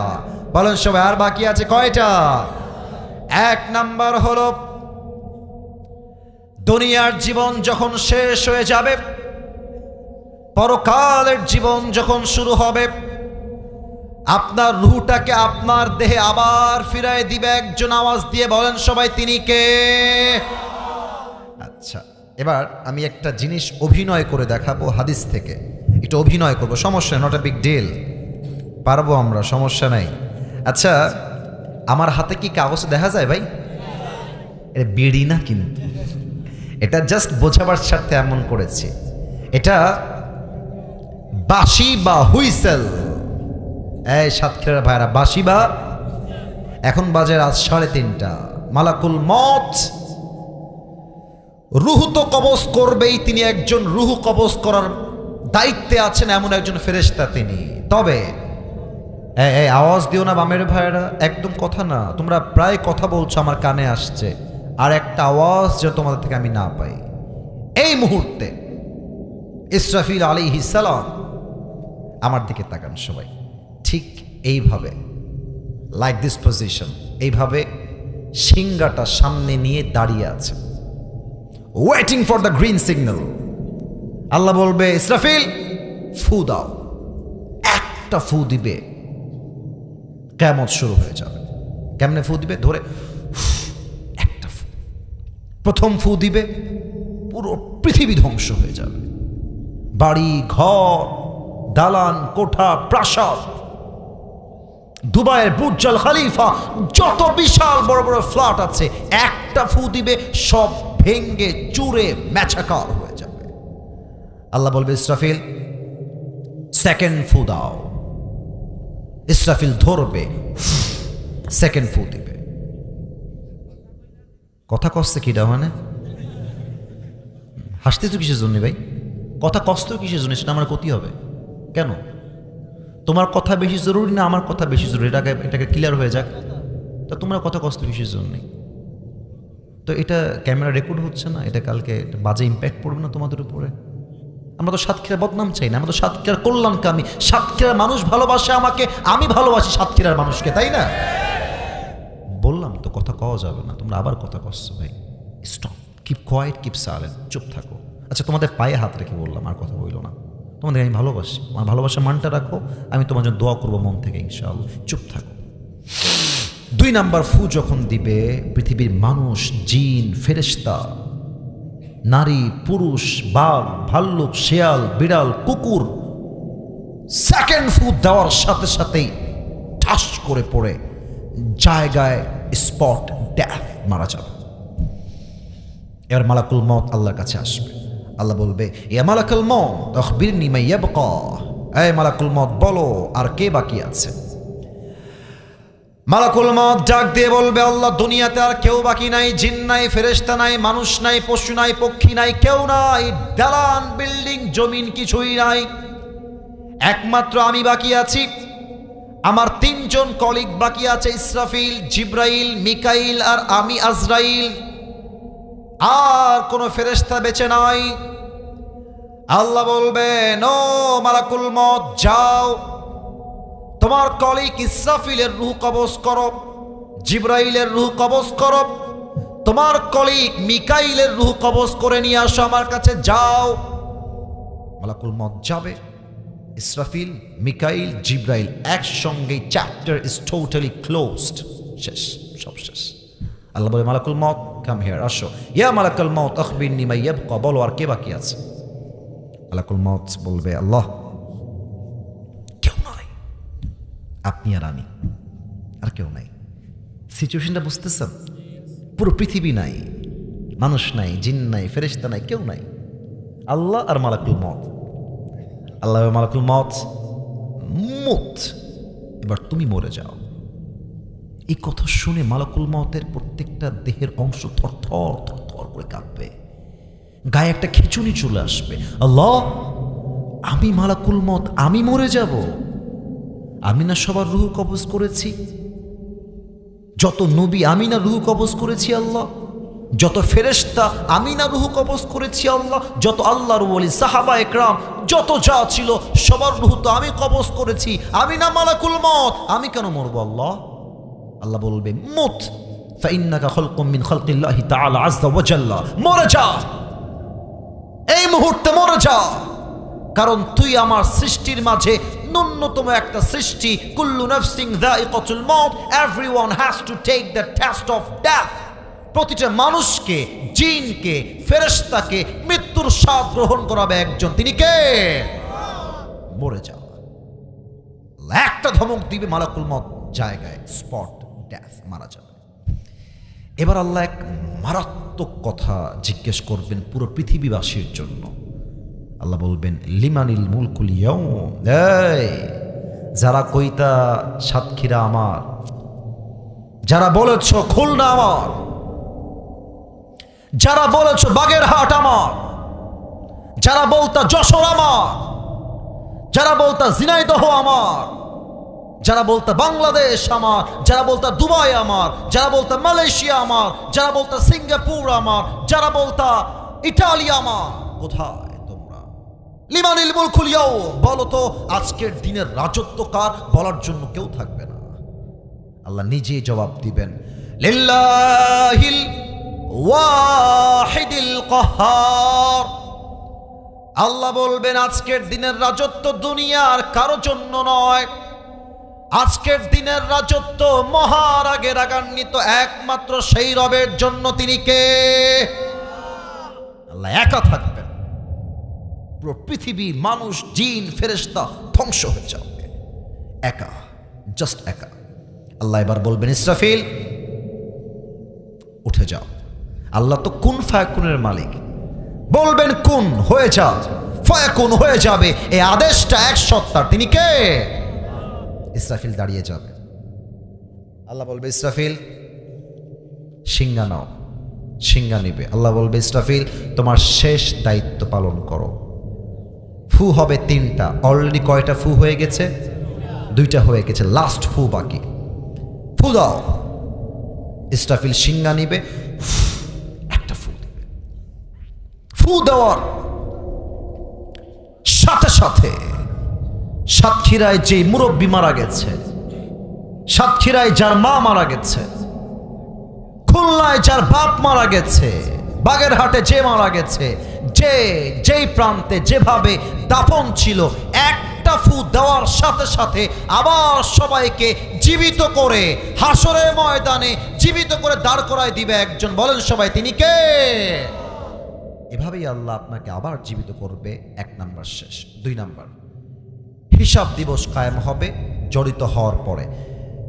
বলেন সবাই আর বাকি আছে কয়টা? 1 নাম্বার হলো দুনিয়ার জীবন যখন শেষ হয়ে যাবে, পরকালের জীবন যখন শুরু হবে, আপনার রূহটাকে আপনার দেহে আবার ফিরায় দিবে একজন। আওয়াজ দিয়ে বলেন সবাই তিনি কে? আচ্ছা এবার আমি একটা জিনিস অভিনয় করে দেখাবো হাদিস থেকে। এটা অভিনয় করবো, সমস্যা নট এ বিগ ডিল, পারবো আমরা, সমস্যা নাই। আচ্ছা আমার হাতে কি কাগজ দেখা যায় ভাই? এটা বিড়ি না কিন্তু, এটা জাস্ট বোঝাবার স্বার্থে এমন করেছি। এটা বাঁশি বা হুইসেল। এই সাতক্ষীরার ভাইরা, বাঁশি বা, এখন বাজে রাত 3:30। মালাকুল মত রুহ তো কবজ করবেই, তিনি একজন রুহ কবজ করার দায়িত্বে আছেন এমন একজন ফেরেশতা তিনি। তবে এই আওয়াজ দিও না বামের ভাইরা, একদম কথা না, তোমরা প্রায় কথা বলছো আমার কানে আসছে, আর একটা আওয়াজ যেন তোমাদের থেকে আমি না পাই। এই মুহূর্তে ইসরাফিল আলাইহিস সালাম আমার দিকে তাকান সবাই, ঠিক এইভাবে, লাইক দিস পজিশন, এইভাবে সিংহাটা সামনে নিয়ে দাঁড়িয়ে আছে, waiting for the green signal. আল্লাহ বলবে ইসরাফিল ফু দাও। একটা ফু দিবে, কিয়ামত শুরু হয়ে যাবে। কেমনে ফু দিবে? ধরে একটা ফু। প্রথম ফু দিবে, পুরো পৃথিবী ধ্বংস হয়ে যাবে। বাড়ি ঘর, দালান কোঠা, প্রাসাদ, দুবাইয়ের বুর্জ আল খলিফা, যত বিশাল বড় বড় ফ্ল্যাট আছে, একটা ফু দিবে সব ভেঙ্গে চুরে ম্যাচাকার হয়ে যাবে। আল্লাহ বলবে ইসরাফিল সেকেন্ড ফু দাও। ইসরাফিল ধরবে, সেকেন্ড ফু দিবে। কথা কষ্ট কিটা মানে? হাসতেছো কিসের জন্য ভাই? কথা কষ্ট কিসের জন্য? সেটা আমার ক্ষতি হবে কেন? তোমার কথা বেশি জরুরি না আমার কথা বেশি জরুরি? এটাকে ক্লিয়ার হয়ে যাক। তা তোমরা কথা কষ্ট কিসের জন্য? তো এটা ক্যামেরা রেকর্ড হচ্ছে না, এটা কালকে বাজে ইম্প্যাক্ট পড়বে না তোমাদের উপরে? আমরা তো সাতক্ষীরার বদনাম চাই না, আমরা তো সাতক্ষীরার কল্যাণকামী। সাতক্ষীরার মানুষ ভালোবাসে আমাকে, আমি ভালোবাসি সাতক্ষীরার মানুষকে, তাই না? বললাম তো কথা কওয়া যাবে না, তোমরা আবার কথা কচ্ছো ভাই। Stop, keep quiet, keep silent, চুপ থাকো। আচ্ছা তোমাদের পায়ে হাত রেখে বললাম, আর কথা বললো না। তোমাদের আমি ভালোবাসি, আমার ভালোবাসার মানটা রাখো, আমি তোমার জন্য দোয়া করবো মন থেকে ইনশাআল্লাহ। চুপ থাকো। 2 নাম্বার ফু যখন দিবে, পৃথিবীর মানুষ, জিন, ফেরেশতা, নারী, পুরুষ, বাঘ, ভাল্লুক, শেয়াল, বিড়াল, কুকুর, সেকেন্ড ফু দেওয়ার সাথে সাথেই ঠাস করে পড়ে জায়গায় স্পট ডেথ, মারা যাবে। এবার মালাকুল মউত আল্লাহর কাছে আসবে। আল্লাহ বলবে ইয়া মালাকুল মউত আখবিরনি মা ইয়াবকা। এই মালাকুল মউত বলো আর কে বাকি আছে? মালাকুল মউত ডাক দিয়ে বলবে আল্লাহ দুনিয়াতে আর কেউ বাকি নাই, জিন নাই, ফেরেশতা নাই, মানুষ নাই, পশু নাই, পক্ষী নাই, কেউ নাই, দালান বিল্ডিং জমিন কিছুই নাই, একমাত্র আমি বাকি আছি। আমার 3 জন কলিগ বাকি আছে, ইসরাফিল, জিব্রাইল, মিকাইল আর আমি আজরাইল। আর কোনো ফেরেশতা বেঁচে নাই। আল্লাহ বলবেন, ও মালাকুল মউত যাও, তোমার কলিগ ইসরাফিলের রূহ কবজ করো, জিবরাইলের রূহ কবজ করো, তোমার কলিগ মিকাইলের রূহ কবজ করে নিয়ে আসো আমার কাছে, যাও। মালাকুল মউত যাবে, ইসরাফিল, মিকাইল, জিবরাইল একসঙ্গে, চ্যাপ্টার ইজ টোটালি ক্লোজড, শেষ, সব শেষ। আল্লাহ বলে, মালাকুল মউত কাম হিয়ার, আসো। ইয়া মালাকুল মউত আখবিরনি মা ইয়াবকা, বলো আর কে বাকি আছে। মালাকুল মউত বলবে, আল্লাহ কেউ নাই, আপনি আর আমি, আর কেউ নাই। সিচুয়েশনটা বুঝতেছেন? পুরো পৃথিবী নাই, মানুষ নাই, জিন নাই, ফেরেশতা নাই, কেউ নাই, আল্লাহ আর মালাকুল মউত। আল্লাহ, মালাকুল মউত মুত, এবার তুমি মরে যাও। এই কথা শুনে মালাকুল মউতের প্রত্যেকটা দেহের অংশ থরথর থরথর করে কাঁপবে, গায়ে একটা খিঁচুনি চলে আসবে। আল্লাহ, আমি মালাকুল মউত, আমি মরে যাব? আমি না সবার রূহ কবজ করেছি? যত নবী আমি না রূহ কবজ করেছি আল্লাহ? যত ফেরেশতা আমি না রূহ কবজ করেছি আল্লাহ? যত আল্লাহর ওলি, সাহাবা একরাম, যত যা ছিল সবার রূহ তো আমি কবজ করেছি, আমি না মালাকুল মউত, আমি কেন মরবো আল্লাহ? আল্লাহ বলবে, মুত ফাইন্নাকা খালকুম মিন খালকিল্লাহি তাআলা আযজা ওয়া জাল্লা, মরে যা, এই মুহূর্তে মরে যা, কারণ তুই আমার সৃষ্টির মাঝে ন্যূনতম একটা সৃষ্টি। কুল্লু নাফসিন যায়িকাতুল মাউত, everyone has to take the test of death. প্রতিটা মানুষকে, জিনকে, ফেরেশতাকে মৃত্যুর স্বাদ গ্রহণ করাবে একজন, তিনি কে? মরে যা। একটা ধমক দিবে, মালাকুল মউত জায়গায়, স্পট ডেথ, মারা যাবে। এবার আল্লাহ এক মারাত্মক কথা জিজ্ঞেস করবেন পুরো পৃথিবীবাসীর জন্য। আল্লাহ বলবেন, লিমানিল মুলকুল ইয়াউম, এই যারা কইতা সাতক্ষীরা আমার, যারা বলেছ খুলনা আমার, যারা বলেছ বাগেরহাট আমার, যারা বলতা যশোর আমার, যারা বলতা ঝিনাইদহ আমার, যারা বলতা বাংলাদেশ আমার, যারা বলতা দুবাই আমার, যারা বলতা মালয়েশিয়া আমার, যারা বলতা সিঙ্গাপুর আমার, যারা বলতা ইটালি আমার, কোথায় তোমরা? লিমানিল মুলকুল ইয়াউম, বলো তো আজকের দিনের রাজত্ব কার? বলার জন্য কেউ থাকবে না। আল্লাহ নিজেই জবাব দিবেন, লিল্লাহিল ওয়াহিদিল কাহ্হার। আল্লাহ বলবেন, আজকের দিনের রাজত্ব দুনিয়ার কারো জন্য নয়, আজকের দিনের রাজত্ব মহারাগে রাগান্বিত একমাত্র সেই রবের জন্য। তিনি কে? আল্লাহ একা থাকবেন, পুরো পৃথিবী, মানুষ, জিন, ফেরেশতা ধ্বংস হয়ে যাবে, একা, জাস্ট একা। আল্লাহ এবার বলবেন, ইসরাফিল উঠে যাও। আল্লাহ তো কুন ফায়াকুনের মালিক, বলবেন কুন হয়ে যা, ফায়াকুন হয়ে যাবে। এই আদেশটা এক সত্তার, তিনি কে? ইসরাফিল দাঁড়িয়ে যাবে। আল্লাহ বলবে, ইসরাফিল সিংহা নাও, সিংহা নিবে। আল্লাহ বলবে, ইসরাফিল তোমার শেষ দায়িত্ব পালন করো। ফু হবে 3টা, অলরেডি কয়টা ফু হয়ে গেছে? 2টা হয়ে গেছে, লাস্ট ফু বাকি। ফু দাও। ইসরাফিল সিংহা নিবে, একটা ফু দিবে। ফু দেওয়ার সাথে সাথে সাতক্ষীরায় যে মুরব্বী মারা গেছে, সাতক্ষীরায় যার মা মারা গেছে, খুলনায় যার বাপ মারা গেছে, বাগেরহাটে যে মারা গেছে, যেই প্রান্তে যেভাবে দাফন ছিল, একটা ফু দেওয়ার সাথে সাথে আবার সবাইকে জীবিত করে হাসরের ময়দানে জীবিত করে দাঁড় করায় দিবে একজন। বলেন সবাই, তিনি কে? এভাবেই আল্লাহ আপনাকে আবার জীবিত করবে। 1 নাম্বার শেষ। 2 নাম্বার, হিসাব দিবস কায়েম হবে জড়িত হওয়ার পরে।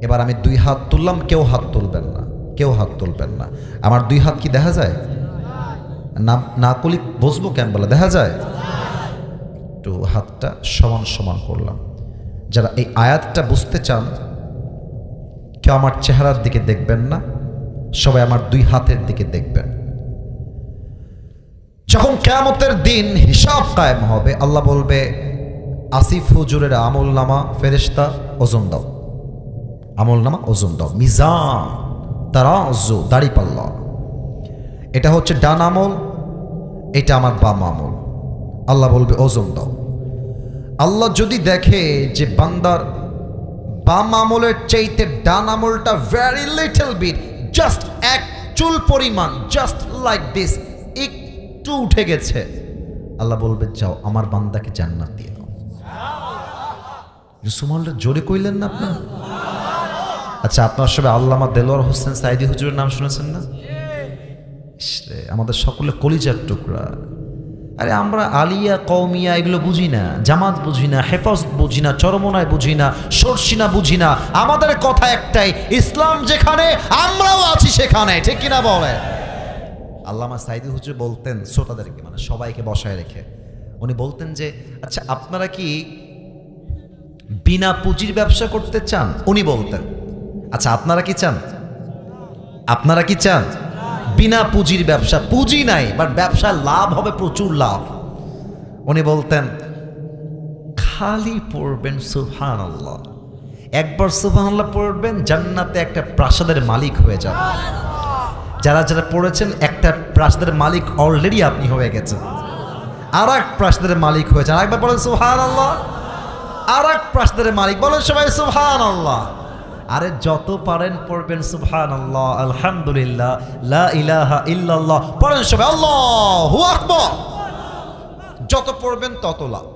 এবার আমি 2 হাত তুললাম, কেউ হাত তুলবেন না, কেউ হাত তুলবেন না। আমার 2 হাত কি দেখা যায়? না কলি বসবো কেন বলে, দেখা যায়? একটু হাতটা সমান সমান করলাম। যারা এই আয়াতটা বুঝতে চান, কেউ আমার চেহারার দিকে দেখবেন না, সবাই আমার 2 হাতের দিকে দেখবেন। যখন কিয়ামতের দিন হিসাব কায়েম হবে, আল্লাহ বলবে, আসিফ হুজুরের আমল নামা ফেরেশতা ওজন দাও, আমল নামা ওজন দাও, মিজান, তারাজু, দাড়িপাল্লা। এটা হচ্ছে ডান আমল, এটা আমার বাম আমল। আল্লাহ বলবে ওজন দাও। আল্লাহ যদি দেখে যে বান্দার বাম আমলের চাইতে ডান আমলটা ভেরি লিটল বিট, জাস্ট এক চুল পরিমাণ, জাস্ট লাইক দিস, একটু উঠে গেছে, আল্লাহ বলবে যাও আমার বান্দাকে জান্নাত দিয়ে দাও। সুবহানাল্লাহ জোরে কইলেন না আপনার? আচ্ছা, আপনার সবাই আল্লামা দেলোয়ার হোসেন সাইদি হুজুরের নাম শুনেছেন না? আমাদের সকলে কলিজার টুকরা। আরে আমরা আলিয়া কওমিয়া এগুলো বুঝি না, জামাত বুঝি না, হেফাজত বুঝি না, চরমনায় বুঝি না, সরসিনা বুঝি না। আমাদের কথা একটাই, ইসলাম যেখানে আমরাও আছি সেখানে, ঠিক কিনা বলে? আল্লামা সাইদি হুজুর বলতেন শ্রোতাদেরকে, মানে সবাইকে বসায় রেখে উনি বলতেন যে আচ্ছা আপনারা কি বিনা পুঁজির ব্যবসা করতে চান? উনি বলতেন আচ্ছা আপনারা কি চান? আপনারা কি চান বিনা পুঁজির ব্যবসা? পুঁজি নাই, বাট ব্যবসায় লাভ হবে, প্রচুর লাভ। উনি বলতেন খালি পড়বেন সুবহানাল্লাহ, একবার সুবহানাল্লাহ পড়বেন জান্নাতে একটা প্রাসাদের মালিক হয়ে যাবে। যারা যারা পড়েছেন একটা প্রাসাদের মালিক অলরেডি আপনি হয়ে গেছেন, আর এক প্রাসাদের মালিক হয়েছেন। আরেকবার বলেন সুবহানাল্লাহ, আর এক প্রাসাদের মালিক, বলেন সবাই সুবহানাল্লাহ। আরে যত পারেন পড়বেন সুবহানাল্লাহ, আলহামদুলিল্লাহ, লা ইলাহা ইল্লাল্লাহ, পড়েন সবাই আল্লাহু আকবার। যত পড়বেন তত লাভ।